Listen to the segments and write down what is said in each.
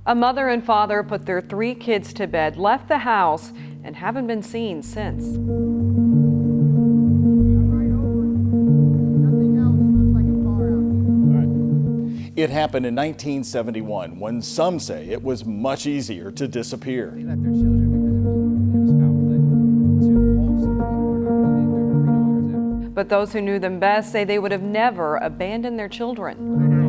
A mother and father put their 3 kids to bed, left the house, and haven't been seen since. It happened in 1971, when some say it was much easier to disappear. They left their children because it was foul play. 2 wholesome people are not going to leave their 3 daughters out. But those who knew them best say they would have never abandoned their children.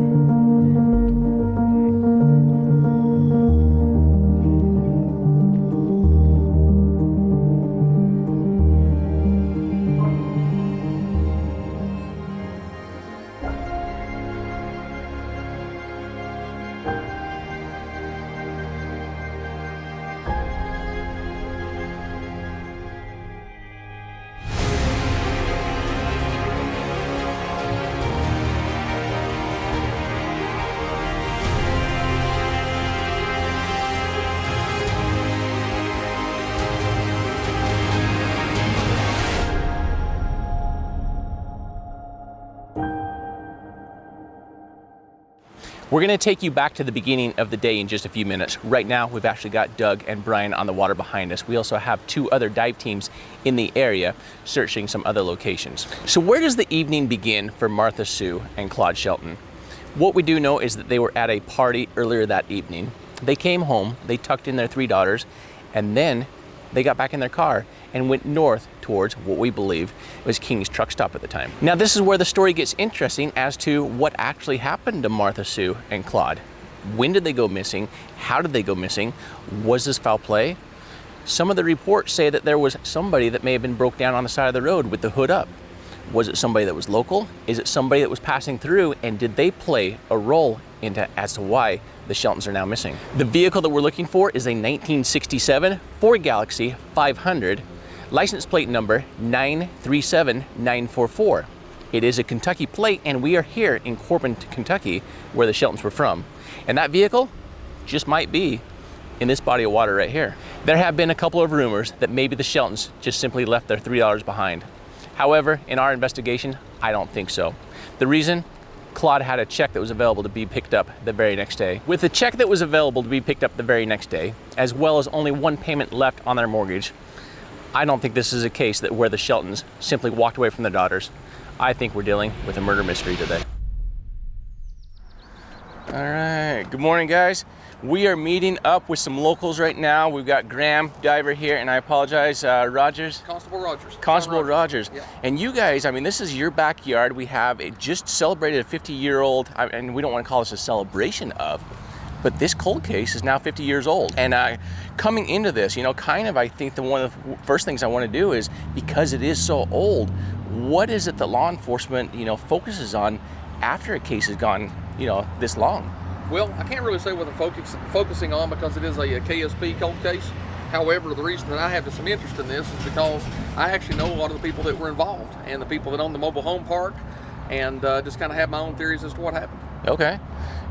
We're going to take you back to the beginning of the day in just a few minutes. Right now, we've actually got Doug and Brian on the water behind us. We also have 2 other dive teams in the area searching some other locations. So where does the evening begin for Martha Sue and Claude Shelton? What we do know is that they were at a party earlier that evening. They came home, they tucked in their 3 daughters, and then they got back in their car and went north towards what we believe was King's truck stop at the time. Now this is where the story gets interesting as to what actually happened to Martha Sue and Claude. When did they go missing? How did they go missing? Was this foul play? Some of the reports say that there was somebody that may have been broke down on the side of the road with the hood up. Was it somebody that was local? Is it somebody that was passing through, and did they play a role as to why the Sheltons are now missing? The vehicle that we're looking for is a 1967 Ford Galaxy 500, license plate number 937944. It is a Kentucky plate, and we are here in Corbin, Kentucky, where the Sheltons were from. And that vehicle just might be in this body of water right here. There have been a couple of rumors that maybe the Sheltons just simply left their 3 daughters behind. However, in our investigation, I don't think so. The reason? Claude had a check that was available to be picked up the very next day. With the check that was available to be picked up the very next day, as well as only 1 payment left on their mortgage, I don't think this is a case that where the Sheltons simply walked away from their daughters. I think we're dealing with a murder mystery today. All right, good morning, guys. We are meeting up with some locals right now. We've got Graham, diver here, and I apologize, Rogers? Constable Rogers. Constable Rogers. Yeah. And you guys, I mean, this is your backyard. We have just celebrated a 50-year-old, and we don't want to call this a celebration of, but this cold case is now 50 years old. And coming into this, you know, kind of, I think one of the first things I want to do is, because it is so old, what is it that law enforcement, you know, focuses on after a case has gone, you know, this long? Well, I can't really say what they're focusing on because it is a KSP cold case. However, the reason that I have some interest in this is because I actually know a lot of the people that were involved and the people that own the mobile home park, and just kind of have my own theories as to what happened. Okay.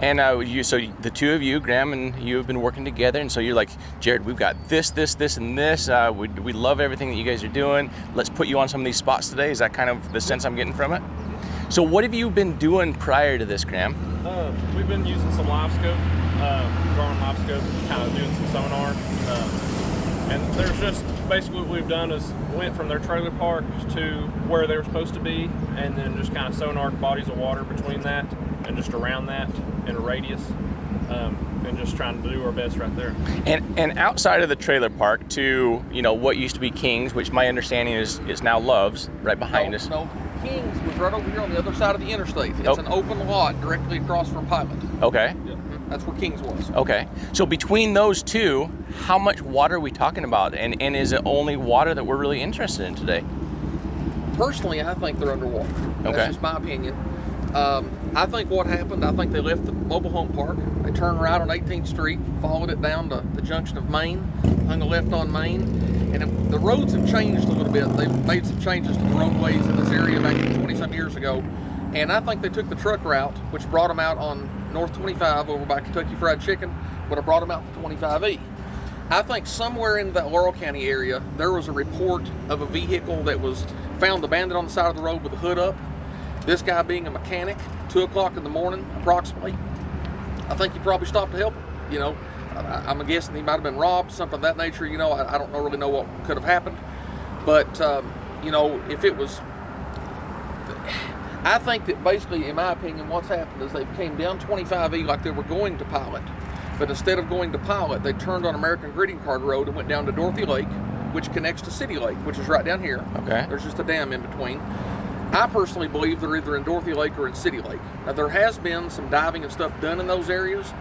And so the 2 of you, Graham and you, have been working together, and so you're like, Jared, we've got this, and this. We love everything that you guys are doing. Let's put you on some of these spots today. Is that kind of the sense I'm getting from it? So what have you been doing prior to this, Graham? We've been using some live scope, drawing live scope, kind of doing some sonar. And there's just basically what we've done is went from their trailer park to where they were supposed to be, and then just kind of sonared bodies of water between that and just around that in a radius, and just trying to do our best right there. And outside of the trailer park to, you know, what used to be King's, which my understanding is now Love's, right behind us. No, King's was right over here on the other side of the interstate. It's an open lot directly across from Pilot. Okay. Yeah, that's where King's was. Okay. So between those two, how much water are we talking about? And is it only water that we're really interested in today? Personally, I think they're underwater. Okay. That's just my opinion. I think what happened, I think they left the mobile home park. They turned right on 18th Street, followed it down to the junction of Main, hung a left on Main. And the roads have changed a little bit. They've made some changes to the roadways in this area back 20-some years ago. And I think they took the truck route, which brought them out on North 25 over by Kentucky Fried Chicken, but it brought them out to 25E. I think somewhere in that Laurel County area, there was a report of a vehicle that was found abandoned on the side of the road with the hood up. This guy being a mechanic, 2 o'clock in the morning, approximately. I think he probably stopped to help him, you know. I'm guessing he might have been robbed, something of that nature. You know, I don't really know what could have happened. But, you know, if it was, I think that basically, in my opinion, what's happened is they came down 25E like they were going to Pilot. But instead of going to Pilot, they turned on American Greeting Card Road and went down to Dorothy Lake, which connects to City Lake, which is right down here. Okay. There's just a dam in between. I personally believe they're either in Dorothy Lake or in City Lake. Now, there has been some diving and stuff done in those areas,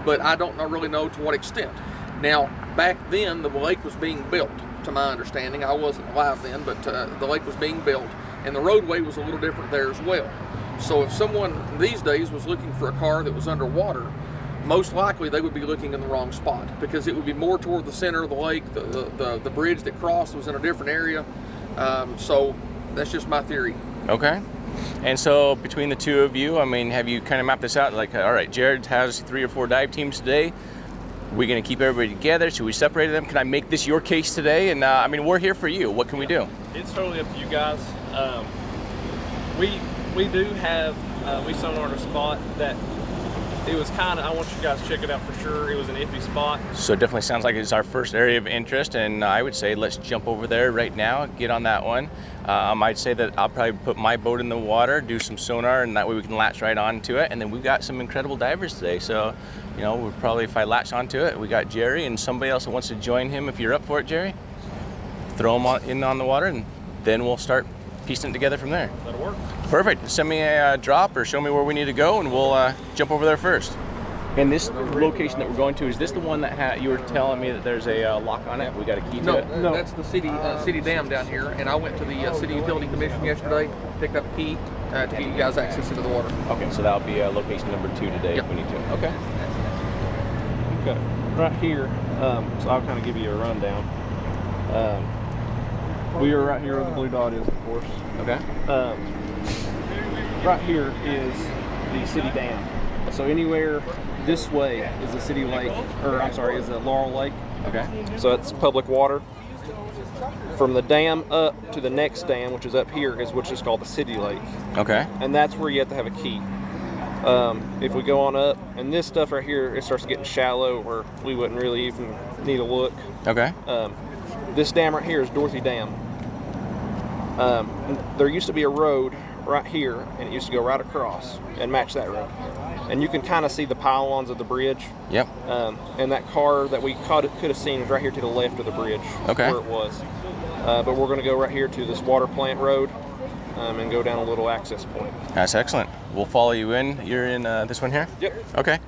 but I don't really know to what extent. Now, back then, the lake was being built, to my understanding. I wasn't alive then, but the lake was being built, and the roadway was a little different there as well. So if someone these days was looking for a car that was underwater, most likely they would be looking in the wrong spot, because it would be more toward the center of the lake. The bridge that crossed was in a different area. So that's just my theory. Okay. And so between the two of you, I mean, have you kind of mapped this out? Like, all right, Jared has 3 or 4 dive teams today. We're going to keep everybody together. Should we separate them? Can I make this your case today? And I mean, we're here for you. What can we do? It's totally up to you guys. We do have, we sonared a spot that it was kind of, I want you guys to check it out for sure. It was an iffy spot. So it definitely sounds like it's our first area of interest, and I would say let's jump over there right now, get on that one. I'd say that I'll probably put my boat in the water, do some sonar, and that way we can latch right onto it. And then we've got some incredible divers today. So, you know, we'll probably, if I latch onto it, we got Gerry and somebody else that wants to join him. If you're up for it, Gerry, throw them in on the water, and then we'll start piecing it together from there. That'll work. Perfect. Send me a drop or show me where we need to go, and we'll jump over there first. And this location that we're going to, is this the one that you were telling me that there's a lock on it? We got a key to it? No, that's the city dam down here, and I went to the City Utility Commission yesterday, picked up a key to get you guys access into the water. Okay, so that'll be location number 2 today Yep. if we need to. Okay. Okay. Right here, so I'll kind of give you a rundown. We are right here where the blue dot is, of course. Okay. Right here is the city dam. So anywhere this way is a city lake, or I'm sorry, is a Laurel Lake. Okay. So it's public water. From the dam up to the next dam, which is up here, which is called the city lake. Okay. And that's where you have to have a key. If we go on up, and this stuff right here, it starts getting shallow where we wouldn't really even need a look. Okay. This dam right here is Dorothy Dam. There used to be a road right here, and it used to go right across and match that road. And you can kind of see the pylons of the bridge. Yep. And that car that we could have seen is right here to the left of the bridge, Okay. where it was. But we're going to go right here to this water plant road and go down a little access point. That's excellent. We'll follow you in. You're in this one here? Yep. Okay.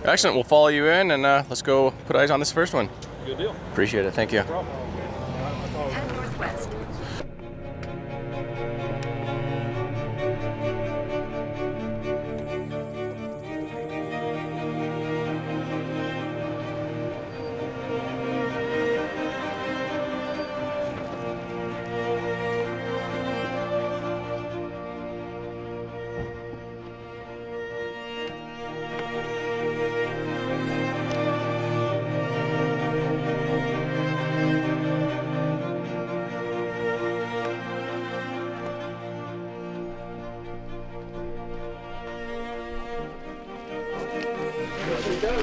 Excellent. We'll follow you in, and let's go put eyes on this first one. Good deal. Appreciate it. Thank you. Head northwest.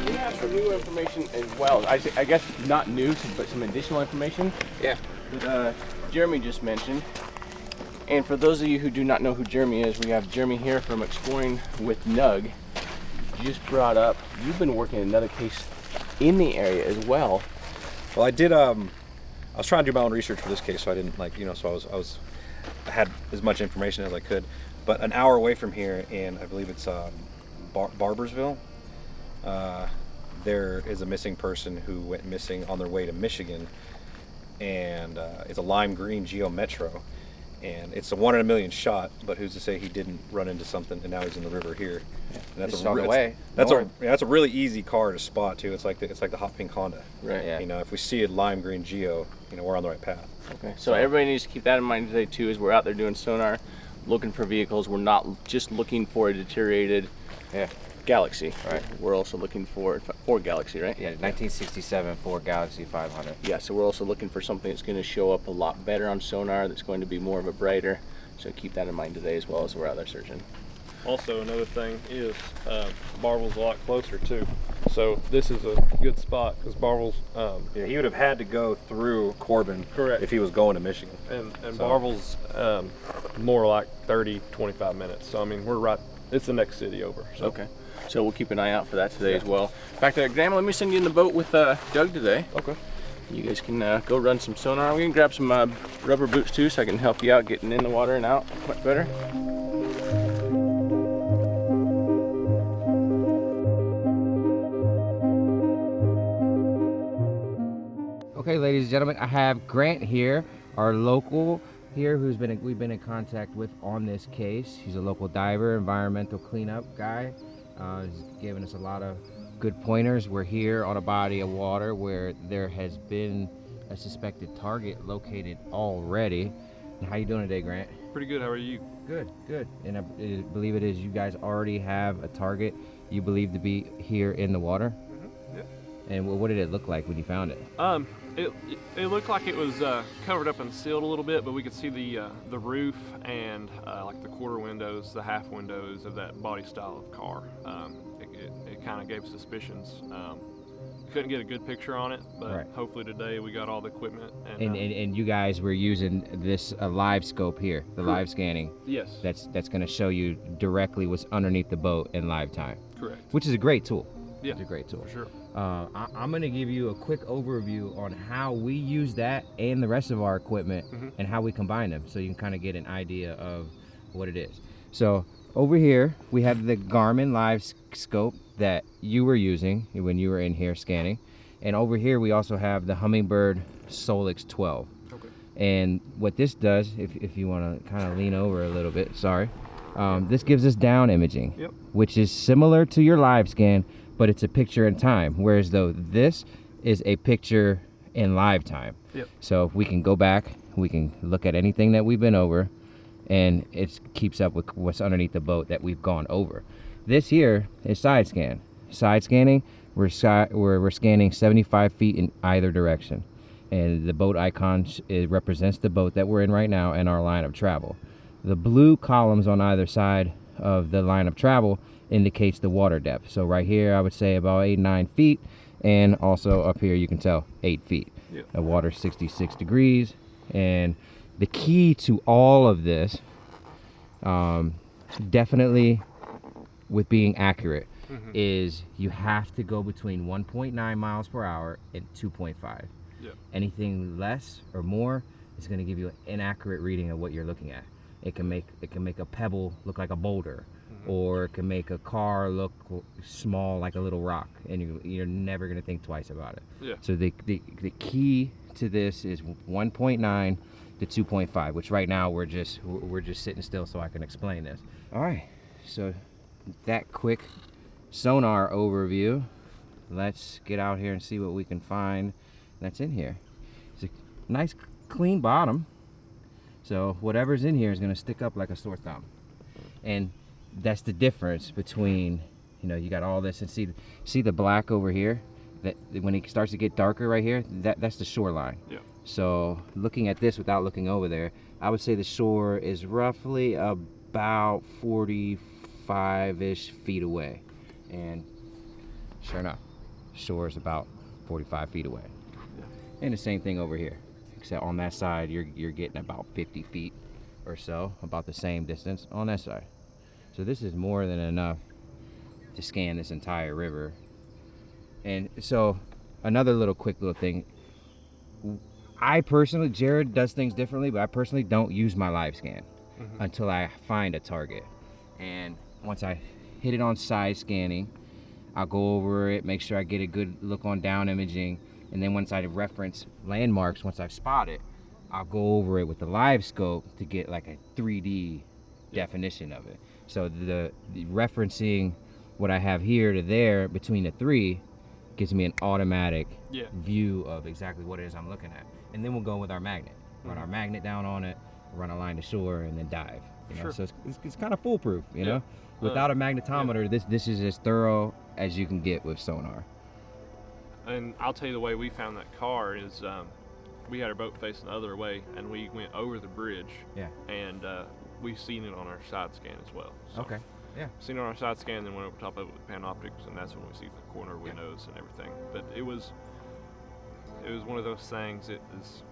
We have some new information as well. I guess not new, but some additional information. Yeah. That Jeremy just mentioned. And for those of you who do not know who Jeremy is, we have Jeremy here from Exploring with Nug. Just brought up, you've been working another case in the area as well. Well, I did. I was trying to do my own research for this case, so I didn't So I had as much information as I could. But an hour away from here, in I believe it's Barbersville, there is a missing person who went missing on their way to Michigan, and it's a lime green Geo Metro, and it's a 1 in a million shot. But who's to say he didn't run into something and now he's in the river here? And that's Just on the way. That's a really easy car to spot too. It's like the hot pink Honda. Right. Yeah. You know, if we see a lime green Geo, we're on the right path. Okay. So everybody needs to keep that in mind today too, as we're out there doing sonar, looking for vehicles. We're not just looking for a deteriorated Galaxy. Right. We're also looking for Galaxy, right? Yeah, 1967 Ford Galaxy 500. Yeah, so we're also looking for something that's going to show up a lot better on sonar, that's going to be more of a brighter. So keep that in mind today as well as we're out there searching. Also, another thing is Barville's a lot closer too. So So this is a good spot because Barvel's, Yeah, he would have had to go through Corbin. Correct. If he was going to Michigan. and So- Barvel's more like 30, 25 minutes. So I mean, we're right, it's the next city over. So. Okay. So we'll keep an eye out for that today as well. Back to Grandma, let me send you in the boat with Doug today. Okay. You guys can go run some sonar. We can grab some rubber boots too so I can help you out getting in the water and out much better. Okay, ladies and gentlemen, I have Grant here, our local here, we've been in contact with on this case. He's a local diver, environmental cleanup guy. He's given us a lot of good pointers. We're here on a body of water where there has been a suspected target located already. How you doing today, Grant? Pretty good. How are you? Good, good. And I believe it is you guys already have a target you believe to be here in the water. Yeah. And what did it look like when you found it? It looked like it was covered up and sealed a little bit, but we could see the roof and like the quarter windows, the half windows of that body style of car. It kind of gave suspicions. Couldn't get a good picture on it, but Right. hopefully today we got all the equipment. And you guys were using this live scope here, the live scanning. Yes. That's going to show you directly what's underneath the boat in live time. Correct. Which is a great tool. Yeah, it's a great tool. for sure. I'm going to give you a quick overview on how we use that and the rest of our equipment and how we combine them, so you can kind of get an idea of what it is. So over here we have the Garmin live scope that you were using when you were in here scanning, and over here we also have the Humminbird Solix 12. Okay. And what this does, if you want to kind of lean over a little bit, sorry, this gives us down imaging. Yep. Which is similar to your live scan, but it's a picture in time, whereas though this is a picture in live time. Yep. So if we can go back, we can look at anything that we've been over, and it keeps up with what's underneath the boat that we've gone over. This here is side scan. Side scanning, we're scanning 75 feet in either direction, and the boat icon it represents the boat that we're in right now and our line of travel. The blue columns on either side of the line of travel indicates the water depth. So right here I would say about 8-9 feet, and also up here you can tell 8 feet. Yep. The water's 66 degrees. And the key to all of this, definitely with being accurate, is you have to go between 1.9 miles per hour and 2.5. Yep. Anything less or more is going to give you an inaccurate reading of what you're looking at. It can make a pebble look like a boulder, or it can make a car look small like a little rock, and you're never going to think twice about it. Yeah. So the key to this is 1.9 to 2.5, which right now we're just sitting still so I can explain this. All right, so that quick sonar overview, let's get out here and see what we can find that's in here. It's a nice clean bottom, so whatever's in here is going to stick up like a sore thumb. And that's the difference between, you got all this, and see the black over here, that when it starts to get darker right here, that's the shoreline. Yeah. So looking at this without looking over there, I would say the shore is roughly about 45-ish feet away. And sure enough, shore is about 45 feet away. Yeah. And the same thing over here, except on that side you're getting about 50 feet or so, about the same distance on that side. So this is more than enough to scan this entire river. And so another quick little thing, I personally, Jared does things differently, but I personally don't use my live scan until I find a target. And once I hit it on side scanning, I'll go over it, make sure I get a good look on down imaging, and then once I reference landmarks, once I've spotted, I'll go over it with the live scope to get like a 3D definition of it. So the referencing what I have here to there between the three gives me an automatic view of exactly what it is I'm looking at. And then we'll go with our magnet. Run our magnet down on it, run a line to shore, and then dive. Sure. So it's kind of foolproof, you know? Without a magnetometer, this is as thorough as you can get with sonar. And I'll tell you the way we found that car is we had our boat facing the other way, and we went over the bridge. Yeah. And we seen it on our side scan as well. So. Okay. Yeah. Seen it on our side scan, then went over top of it with Panoptics, and that's when we see the corner windows and everything. But it was one of those things. It is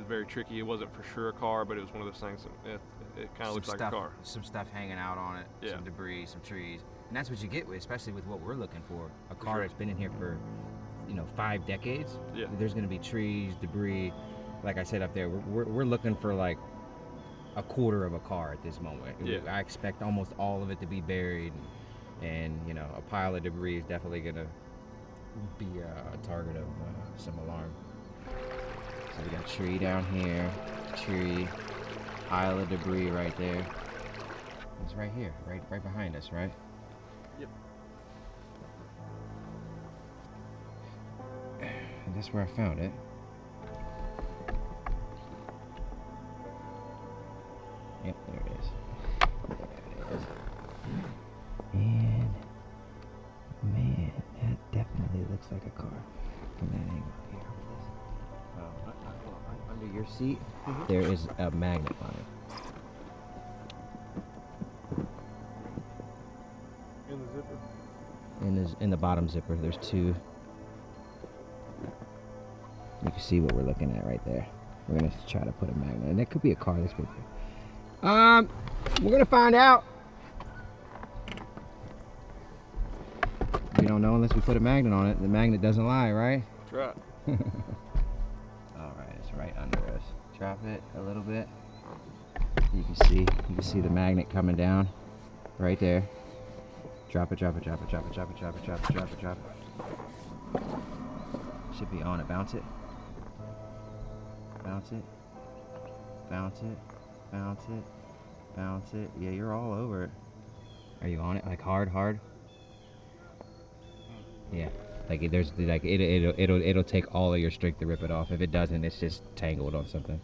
very tricky. It wasn't for sure a car, but it was one of those things that it kind of looks like a car. Some stuff hanging out on it, Yeah. some debris, some trees. And that's what you get with, especially with what we're looking for. A car sure. that's been in here for, 5 decades. Yeah. There's gonna be trees, debris. Like I said up there, we're looking for like a quarter of a car at this moment. Yeah. I expect almost all of it to be buried, and a pile of debris is definitely gonna be a target of some alarm. So we got a tree down here, tree, pile of debris right there. It's right here, right behind us, right? Yep. And that's where I found it. Yep, there it is. There it is. And man, that definitely looks like a car from that angle here. Under your seat, there is a magnet on it. In the zipper. In the bottom zipper, there's 2. You can see what we're looking at right there. We're gonna try to put a magnet, and that could be a car that's been here. We're gonna find out. We don't know unless we put a magnet on it. The magnet doesn't lie, right? That's right. All right, it's right under us. Drop it a little bit. You can see the magnet coming down right there. Drop it, drop it, drop it, drop it, drop it, drop it, drop it, drop it, drop it. Should be on it. Bounce it. Bounce it. Bounce it. Bounce it. Bounce it. Yeah, you're all over it. Are you on it? Like hard? Yeah. Like there's like it'll take all of your strength to rip it off. If it doesn't, it's just tangled on something.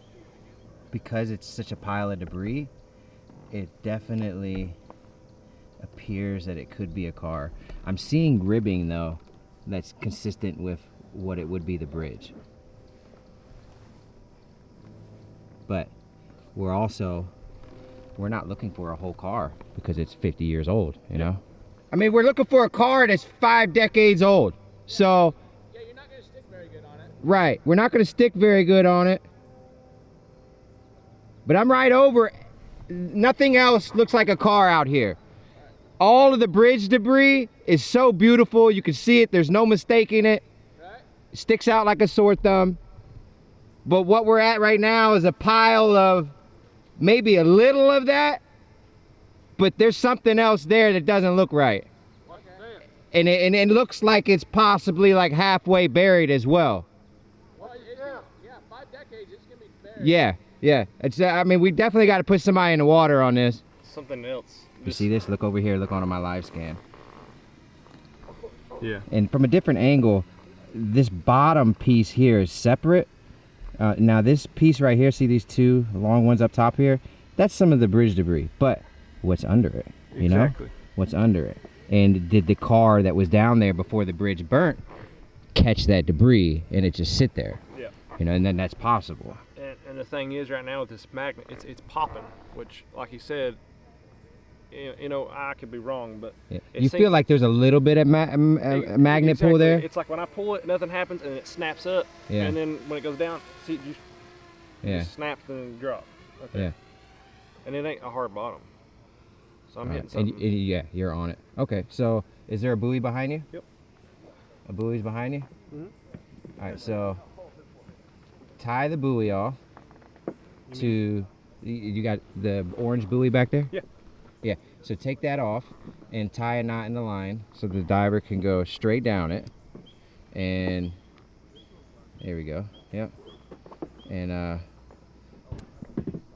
Because it's such a pile of debris, it definitely appears that it could be a car. I'm seeing ribbing though that's consistent with what it would be the bridge. But we're not looking for a whole car because it's 50 years old, you know? I mean, we're looking for a car that's 5 decades old. So Yeah, you're not going to stick very good on it. right, we're not going to stick very good on it. But I'm right over. Nothing else looks like a car out here. All of the bridge debris is so beautiful. You can see it. There's no mistaking it. It sticks out like a sore thumb. But what we're at right now is a pile of maybe a little of that, but there's something else there that doesn't look right. And it looks like it's possibly like halfway buried as well. Well, yeah, 5 decades, it's going to be buried. Yeah. It's. I mean, we definitely got to put somebody in the water on this. Something else. You see this? Look over here. Look on my live scan. Yeah. And from a different angle, this bottom piece here is separate. Now this piece right here, see these 2 long ones up top here? That's some of the bridge debris. But what's under it? You Exactly. know? What's under it? And did the car that was down there before the bridge burnt catch that debris and it just sit there? Yeah. You know, and then that's possible. And the thing is, right now with this magnet, it's popping, which, like you said, I could be wrong, but Yeah. it You seems- feel like there's a little bit of magnet pull Exactly. there? It's like when I pull it, nothing happens, and it snaps up. Yeah. And then when it goes down, see, it Yeah. just snaps and drops. Okay. Yeah. And it ain't a hard bottom. So I'm hitting And something. yeah, you're on it. Okay, so is there a buoy behind you? Yep. A buoy's behind you? Mhm. All right, so tie the buoy off to, you got the orange buoy back there? Yeah. Yeah, so take that off and tie a knot in the line so the diver can go straight down it. And there we go, yep. And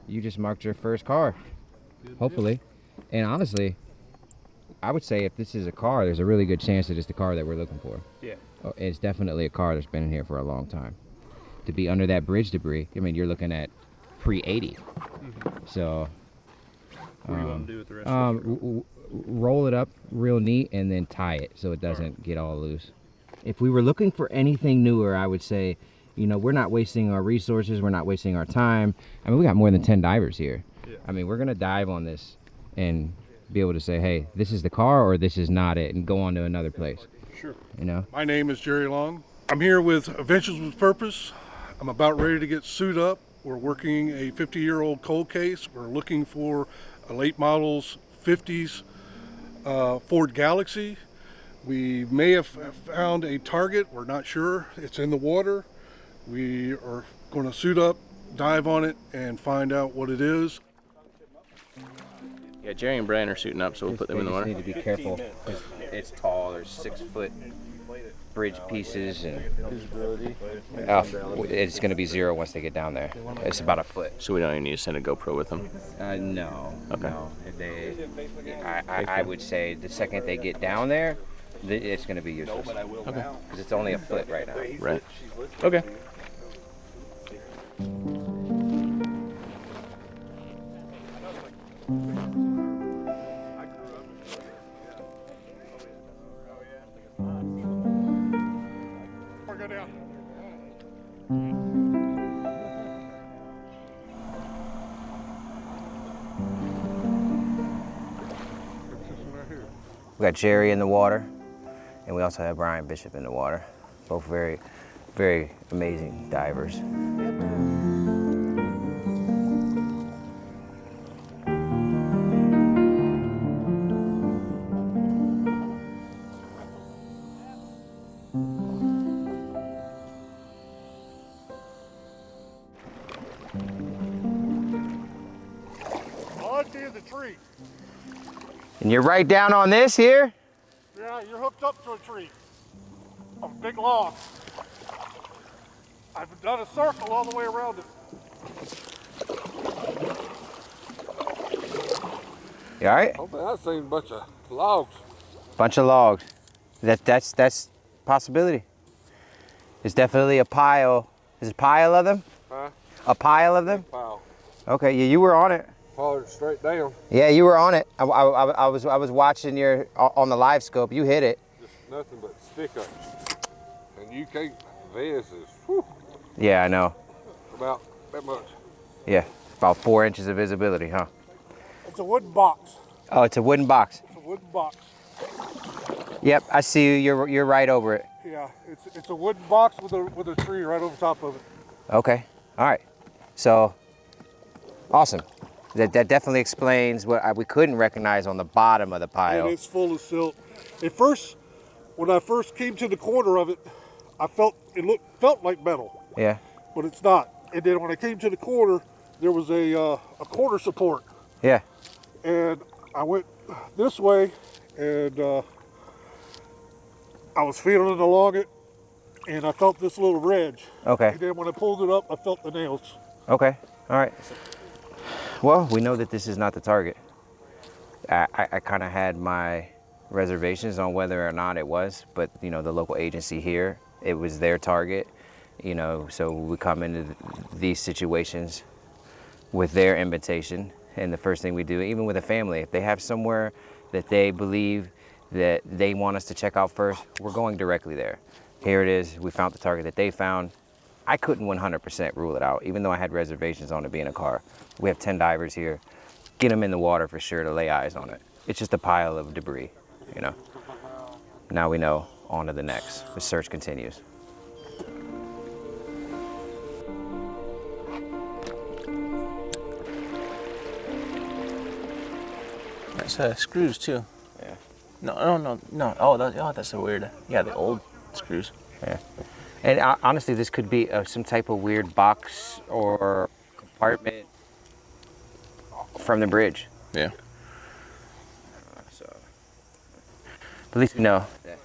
you just marked your first car, hopefully. And honestly, I would say if this is a car, there's a really good chance that it's the car that we're looking for. Yeah. Oh, it's definitely a car that's been in here for a long time. To be under that bridge debris, I mean, you're looking at pre-80. So What do you want to do with the rest of the roll it up real neat and then tie it so it doesn't get all loose. If we were looking for anything newer, I would say, we're not wasting our resources, we're not wasting our time. I mean, we got more than 10 divers here. Yeah. I mean, we're gonna dive on this and be able to say, hey, this is the car or this is not it, and go on to another place. Sure. You know? My name is Gerry Long. I'm here with Adventures with Purpose. I'm about ready to get suited up. We're working a 50-year-old cold case. We're looking for a late models 50s Ford Galaxy. We may have found a target. We're not sure. It's in the water. We are going to suit up, dive on it, and find out what it is. Yeah, Gerry and Brian are suiting up, so we'll put them in the water. Need to be careful because it's tall. There's 6-foot bridge pieces, and it's going to be 0 once they get down there. It's about a foot. So we don't even need to send a GoPro with them. No. Okay. No. I would say the second they get down there, it's going to be useless. Okay. Because it's only a foot right now. Right. Okay. Go down. We got Gerry in the water, and we also have Brian Bishop in the water. Both very, very amazing divers. On to the tree. And you're right down on this here? Yeah, you're hooked up to a tree. A big log. I've done a circle all the way around it. You all right? I've seen a bunch of logs. Bunch of logs. That's possibility. It's definitely a pile. Is it a pile of them? Huh? A pile of them? Pile. Okay, yeah, you were on it. Followed straight down. Yeah, you were on it. I was watching your on the live scope. You hit it. Just nothing but stick ups. And you can't, this is, whew, Yeah, I know. about that much. Yeah, about 4 inches of visibility, huh? It's a wooden box. Oh, it's a wooden box. It's a wooden box. Yep, I see you. You're right over it. Yeah, it's a wooden box with a tree right over top of it. Okay. All right. So, awesome. That definitely explains what we couldn't recognize on the bottom of the pile. And it's full of silt. At first, when I first came to the corner of it, I felt like metal. Yeah. But it's not. And then when I came to the corner, there was a corner support. Yeah. And I went this way, and I was feeling along it, and I felt this little ridge. Okay. And then when I pulled it up, I felt the nails. Okay. All right. Well, we know that this is not the target. I kind of had my reservations on whether or not it was, but the local agency here, it was their target. So we come into these situations with their invitation, and the first thing we do, even with a family, if they have somewhere that they believe that they want us to check out first, we're going directly there. Here it is. We found the target that they found. I couldn't 100% rule it out, even though I had reservations on it being a car. We have 10 divers here. Get them in the water for sure to lay eyes on it. It's just a pile of debris, Now we know, on to the next. The search continues. That's screws too. Yeah. No. Oh, that's so weird. Yeah, the old screws. Yeah. And honestly, this could be some type of weird box or compartment from the bridge. Yeah. So, but at least we know that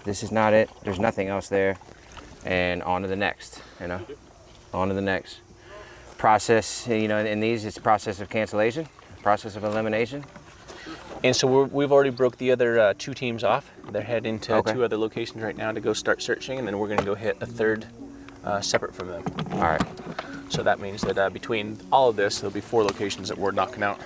this is not it. There's nothing else there. And on to the next, On to the next. Process, in these, it's process of cancellation, process of elimination. And so we've already broke the other 2 teams off. They're heading to Okay. 2 other locations right now to go start searching, and then we're going to go hit a third separate from them. All right. So that means that between all of this, there'll be 4 locations that we're knocking out.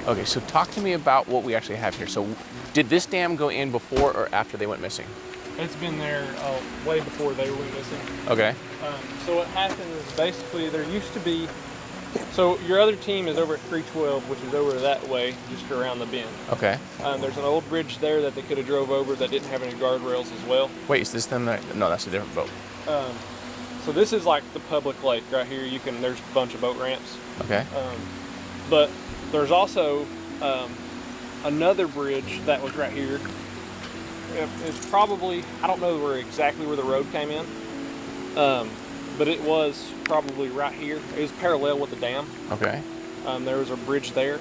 Okay, so talk to me about what we actually have here. So did this dam go in before or after they went missing? It's been there way before they went missing. Okay. So what happened is basically there used to be, so your other team is over at 312, which is over that way, just around the bend. Okay. There's an old bridge there that they could have drove over that didn't have any guardrails as well. Wait, is this them? No, that's a different boat. So this is like the public lake right here. There's a bunch of boat ramps. Okay. But there's also another bridge that was right here. It's probably, I don't know exactly where the road came in, but it was probably right here. It was parallel with the dam. Okay. There was a bridge there,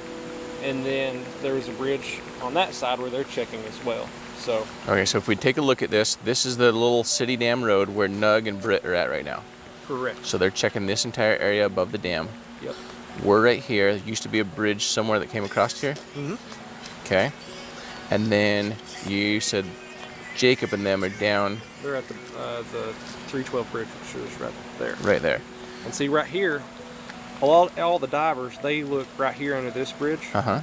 and then there was a bridge on that side where they're checking as well. So. Okay, so if we take a look at this, this is the little city dam road where Nug and Britt are at right now. Correct. So they're checking this entire area above the dam. Yep. We're right here. There used to be a bridge somewhere that came across here. Mm-hmm. Okay. And then you said Jacob and them are down. They're at the 312 bridge, which is right there. Right there. And see right here, all the divers, they look right here under this bridge. Uh-huh.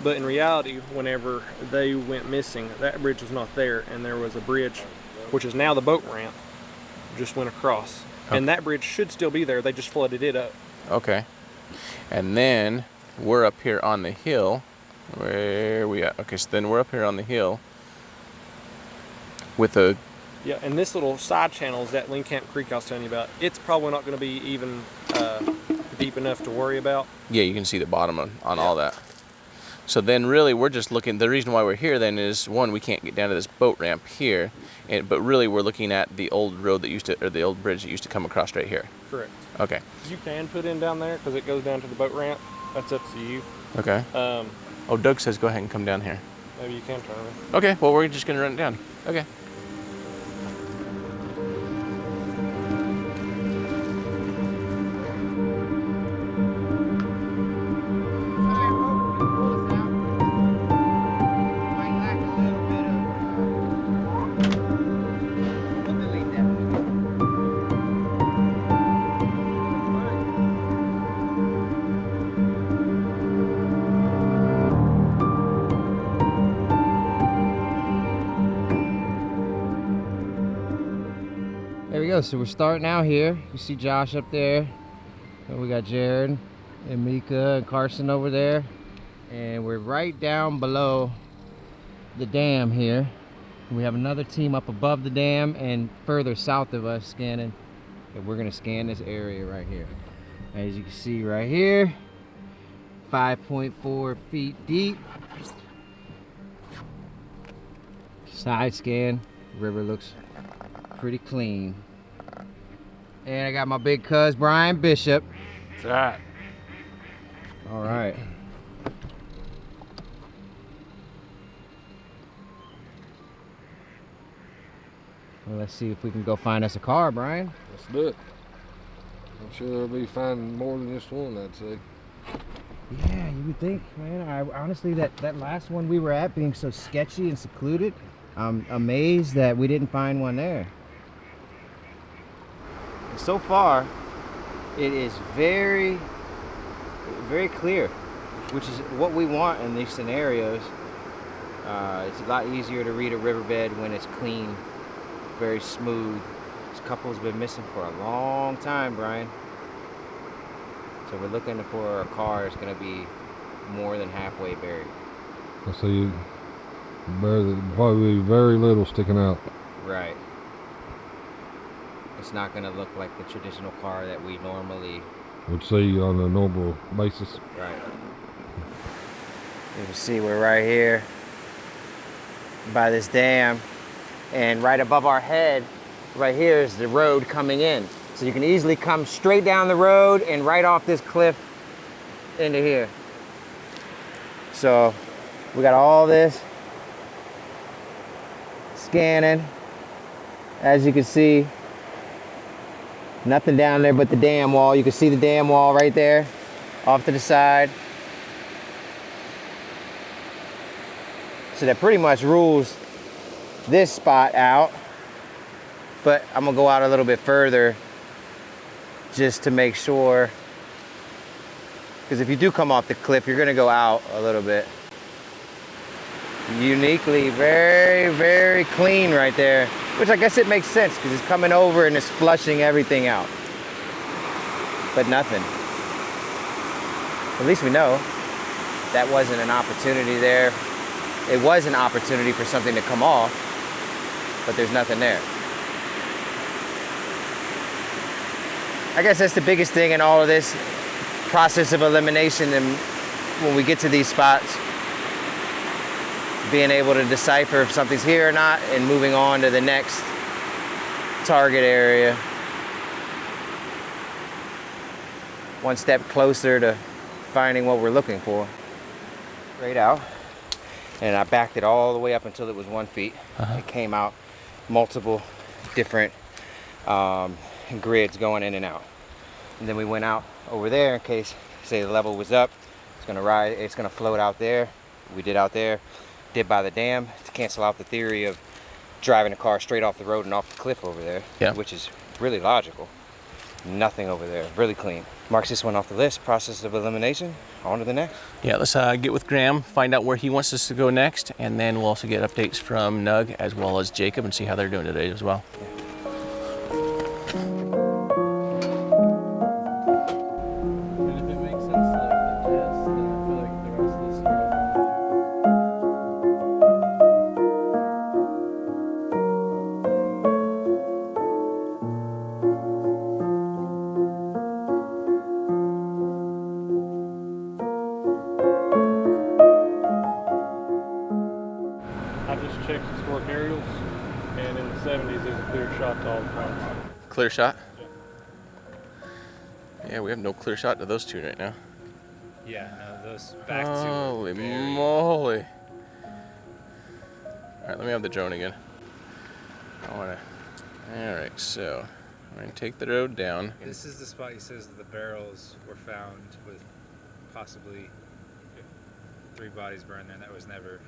But in reality, whenever they went missing, that bridge was not there, and there was a bridge, which is now the boat ramp, just went across. Okay. And that bridge should still be there. They just flooded it up. Okay. And then we're up here on the hill. Where are we at? Okay, so then we're up here on the hill with a... Yeah, and this little side channel is that Linkamp Creek I was telling you about. It's probably not going to be even deep enough to worry about. Yeah, you can see the bottom on all that. So then really we're just looking, the reason why we're here then is, one, we can't get down to this boat ramp here, but really we're looking at the old road that used to, or the old bridge that used to come across right here. Correct. Okay. You can put in down there because it goes down to the boat ramp. That's up to you. Okay. Oh, Doug says go ahead and come down here. Maybe you can turn it. Okay, well we're just gonna run it down. Okay. There we go. So we're starting out here. You see Josh up there. And we got Jared and Mika and Carson over there. And we're right down below the dam here. We have another team up above the dam and further south of us scanning. And we're gonna scan this area right here. As you can see right here, 5.4 feet deep. Side scan. River looks pretty clean. And I got my big cuz Brian Bishop. That's right. All right. Well, let's see if we can go find us a car, Brian. Let's do it. I'm sure there'll be finding more than just one, I'd say. Yeah, you would think, man. I honestly, that last one we were at being so sketchy and secluded, I'm amazed that we didn't find one there. So far, it is very, very clear, which is what we want in these scenarios. It's a lot easier to read a riverbed when it's clean, very smooth. This couple's been missing for a long time, Brian. So we're looking for a car that's going to be more than halfway buried. I see probably very little sticking out. Right. It's not going to look like the traditional car that we normally would see on a normal basis. Right. You can see we're right here by this dam, and right above our head, right here is the road coming in. So you can easily come straight down the road and right off this cliff into here. So we got all this scanning. As you can see, nothing down there but the dam wall. You can see the dam wall right there off to the side. So that pretty much rules this spot out. But I'm gonna go out a little bit further just to make sure Because if you do come off the cliff, you're gonna go out a little bit. Uniquely, very, very clean right there. Which I guess it makes sense because it's coming over and it's flushing everything out. But nothing. At least we know that wasn't an opportunity there. It was an opportunity for something to come off, but there's nothing there. I guess that's the biggest thing in all of this process of elimination, and when we get to these spots, being able to decipher if something's here or not and moving on to the next target area. One step closer to finding what we're looking for. Straight out, and I backed it all the way up until it was 1 feet. It came out multiple different grids going in and out. And then we went out over there in case, say, the level was up. It's gonna rise, it's gonna float out there. We did out there, did by the dam to cancel out the theory of driving a car straight off the road and off the cliff over there, which is really logical. Nothing over there, really clean. Marks this one off the list, process of elimination, on to the next. Yeah, let's get with Graham, find out where he wants us to go next, and then we'll also get updates from Nug as well as Jacob and see how they're doing today as well. Clear shot? Yeah, we have no clear shot to those two right now. Yeah, no, those back two. Holy moly. Alright, let me have the drone again. Alright, so I'm gonna take the road down. This is the spot he says that the barrels were found with possibly 3 bodies burned there, and that was never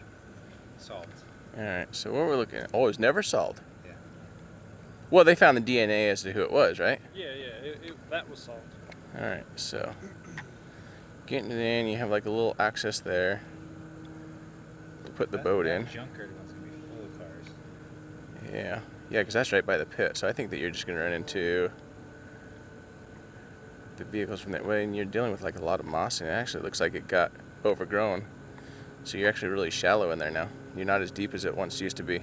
solved. Alright, so what we're looking at, oh, it was never solved. Well, they found the DNA as to who it was, right? Yeah, that was solved. All right, so getting it in, you have like a little access there to put the boat in. Junkyard one's gonna be full of cars. Yeah, because that's right by the pit. So I think that you're just gonna run into the vehicles from that way, and you're dealing with like a lot of moss, and it actually looks like it got overgrown. So you're actually really shallow in there now. You're not as deep as it once used to be.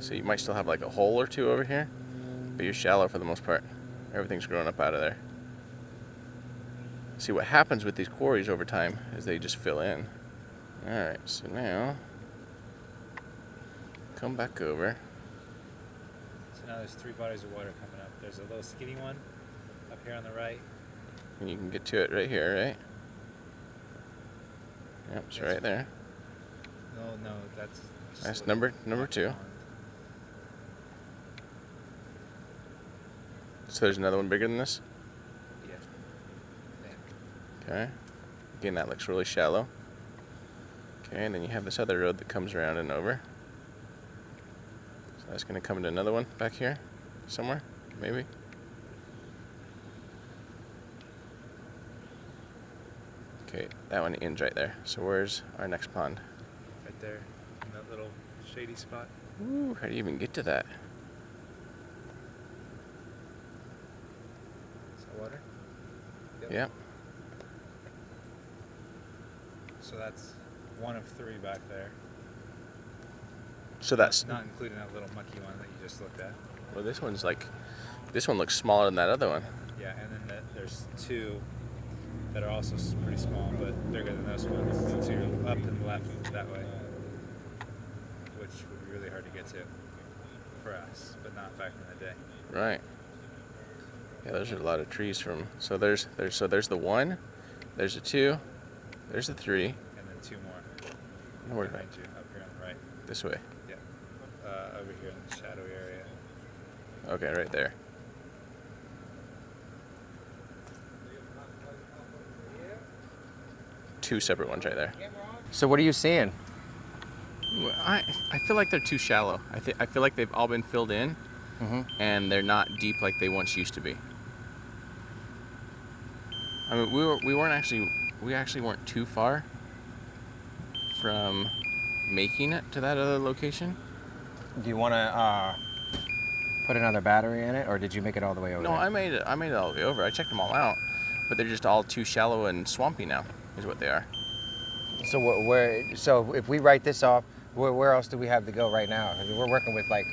So you might still have like a hole or two over here, but you're shallow for the most part. Everything's grown up out of there. See, what happens with these quarries over time is they just fill in. Alright, so now come back over. So now there's 3 bodies of water coming up. There's a little skinny one up here on the right. And you can get to it right here, right? Yep, it's right there. No, that's number 2. So there's another one bigger than this? Yeah. Okay. Again, that looks really shallow. Okay, and then you have this other road that comes around and over. So that's going to come into another one back here somewhere, maybe. Okay, that one ends right there. So where's our next pond? Right there, in that little shady spot. Ooh, how do you even get to that? Water? Yep. So that's 1 of 3 back there. So that's not including that little mucky one that you just looked at. Well, this one looks smaller than that other one. Yeah, and then there's 2 that are also pretty small, but bigger than those ones. 2 up and left that way, which would be really hard to get to for us, but not back in the day. Right. Yeah, those are a lot of trees from. So there's the 1, there's a 2, there's a 3, and then 2 more. Where behind you, up here on the right. This way. Yeah. Over here in the shadowy area. Okay, right there. Two separate ones right there. So what are you seeing? Well, I feel like they're too shallow. I feel like they've all been filled in, and they're not deep like they once used to be. I mean, we actually weren't too far from making it to that other location. Do you want to put another battery in it, or did you make it all the way over No, there? I made it all the way over. I checked them all out, but they're just all too shallow and swampy now, is what they are. So so if we write this off, where else do we have to go right now? I mean, we're working with like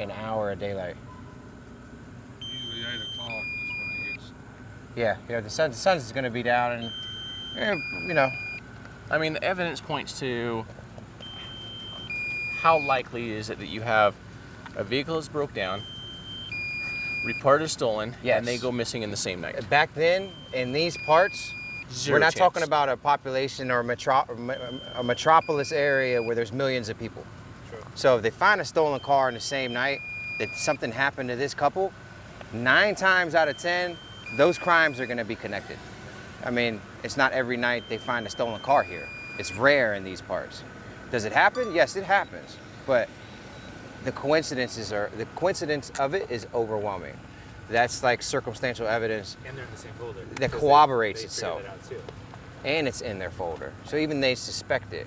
an hour of daylight. Usually 8 o'clock is when it gets. Yeah, the sun's going to be down, and you know. I mean, the evidence points to how likely is it that you have a vehicle that's broke down, report is stolen, Yes. and they go missing in the same night. Back then, in these parts, Zero we're not chance. talking about a population or a metropolis area where there's millions of people. Sure. So if they find a stolen car in the same night that something happened to this couple, 9 times out of 10, those crimes are going to be connected. I mean, it's not every night they find a stolen car here. It's rare in these parts. Does it happen? Yes, it happens. But the coincidence of it is overwhelming. That's like circumstantial evidence And they're in the same folder. that Because corroborates they itself. figured that out too. And it's in their folder. So even they suspect it.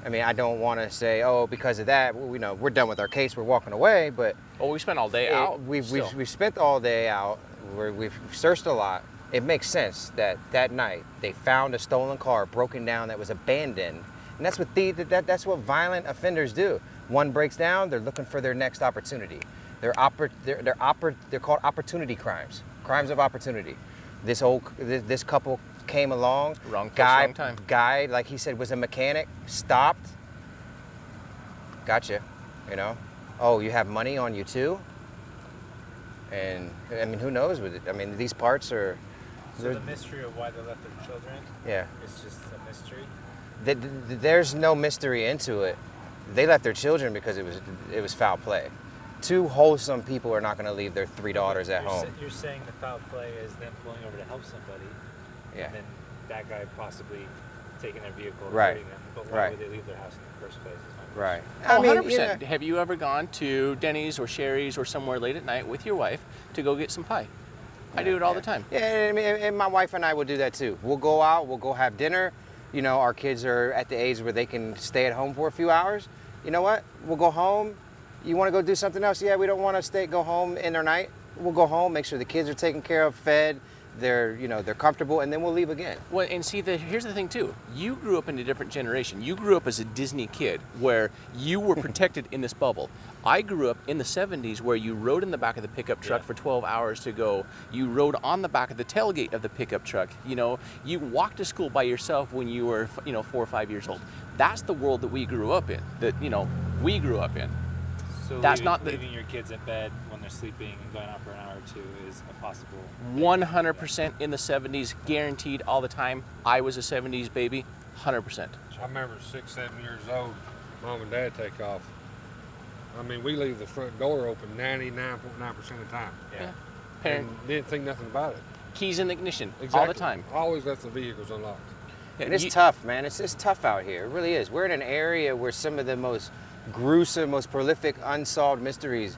I mean, I don't want to say, oh, because of that, well, we're done with our case, we're walking away, but Oh, we spent all day out. we've spent all day out. We've searched a lot. It makes sense that night they found a stolen car broken down that was abandoned, and that's what that's what violent offenders do. One breaks down, they're looking for their next opportunity. They're called opportunity crimes, crimes of opportunity. This couple came along. Wrong place, wrong time. Guy, like he said, was a mechanic. Stopped. Gotcha. You know. Oh, you have money on you too. And I mean, who knows with it? I mean, these parts are. So the mystery of why they left their children Yeah. is just a mystery. There's no mystery into it. They left their children because it was foul play. 2 wholesome people are not going to leave their 3 daughters at home. You're saying the foul play is them pulling over to help somebody, Yeah. and then that guy possibly taking their vehicle and Right. hurting them. But why Right. would they leave their house in the first place? Is my Right. Oh, I mean, 100%. yeah. Have you ever gone to Denny's or Sherry's or somewhere late at night with your wife to go get some pie? I do it all the time. Yeah, I mean, and my wife and I will do that too. We'll go out, we'll go have dinner. You know, our kids are at the age where they can stay at home for a few hours. You know what? We'll go home. You want to go do something else? Yeah, we don't want to go home in their night. We'll go home, make sure the kids are taken care of, fed, they're comfortable, and then we'll leave again. Well, and see, here's the thing too. You grew up in a different generation. You grew up as a Disney kid where you were protected in this bubble. I grew up in the 70s where you rode in the back of the pickup truck for 12 hours to go. You rode on the back of the tailgate of the pickup truck. You know, you walked to school by yourself when you were, 4 or 5 years old. That's the world that we grew up in. We grew up in. So That's not the leaving your kids in bed when they're sleeping and going out for an hour or two is a possible. 100% in the 70s, guaranteed all the time. I was a 70s baby, 100%. I remember 6, 7 years old, Mom and Dad take off. I mean, we leave the front door open 99.9% of the time. Yeah. Parent And didn't think nothing about it. keys in the ignition Exactly. all the time. Always left the vehicles unlocked. And it's tough, man. It's tough out here. It really is. We're in an area where some of the most gruesome, most prolific unsolved mysteries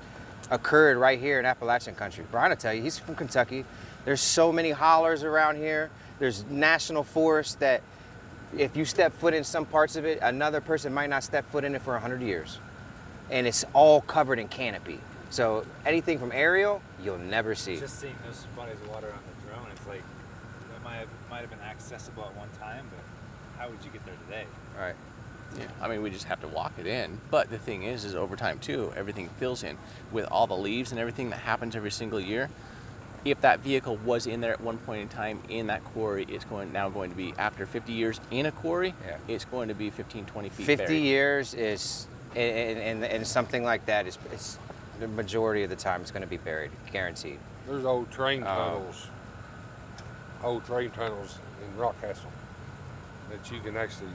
occurred right here in Appalachian country. Brian will tell you, he's from Kentucky. There's so many hollers around here. There's national forests that if you step foot in some parts of it, another person might not step foot in it for 100 years. And it's all covered in canopy. So anything from aerial, you'll never see. Just seeing those bodies of water on the drone, it's like it might have been accessible at one time, but how would you get there today? Right. Yeah, I mean, we just have to walk it in. But the thing is over time too, everything fills in with all the leaves and everything that happens every single year. If that vehicle was in there at one point in time in that quarry, it's now going to be, after 50 years in a quarry, it's going to be 15, 20 feet 50 buried. years is, and something like that is, it's the majority of the time it's going to be buried, guaranteed. There's old train tunnels in Rockcastle that you can actually,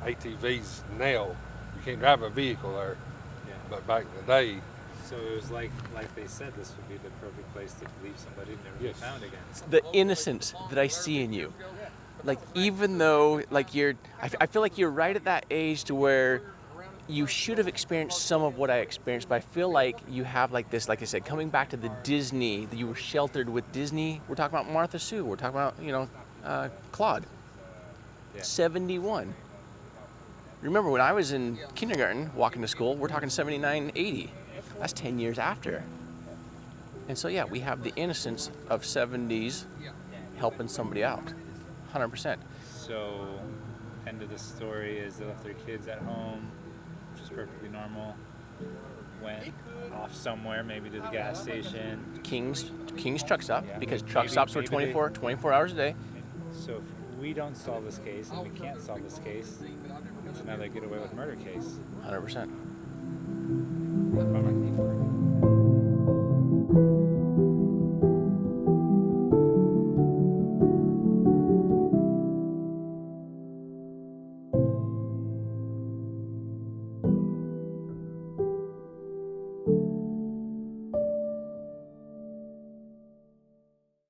ATVs nail. You can't drive a vehicle there. Yeah. But back in the day, So it was like they said, this would be the perfect place to leave somebody and never be found again. The innocence that I see in you, like even though like I feel like you're right at that age to where you should have experienced some of what I experienced, but I feel like you have like this, like I said, coming back to the Disney, that you were sheltered with Disney. We're talking about Martha Sue. We're talking about, Claude. Yeah. 71. Remember when I was in kindergarten walking to school, we're talking 79, 80. That's 10 years after. And so yeah, we have the innocence of 70s helping somebody out, 100%. So, end of the story is they left their kids at home, which is perfectly normal. Went off somewhere, maybe to the gas station. King's truck stop, Yeah, because maybe- truck stops were maybe they- 24 hours a day. So if we don't solve this case, and we can't solve this case, it's another get away with murder case. 100%. Bummer.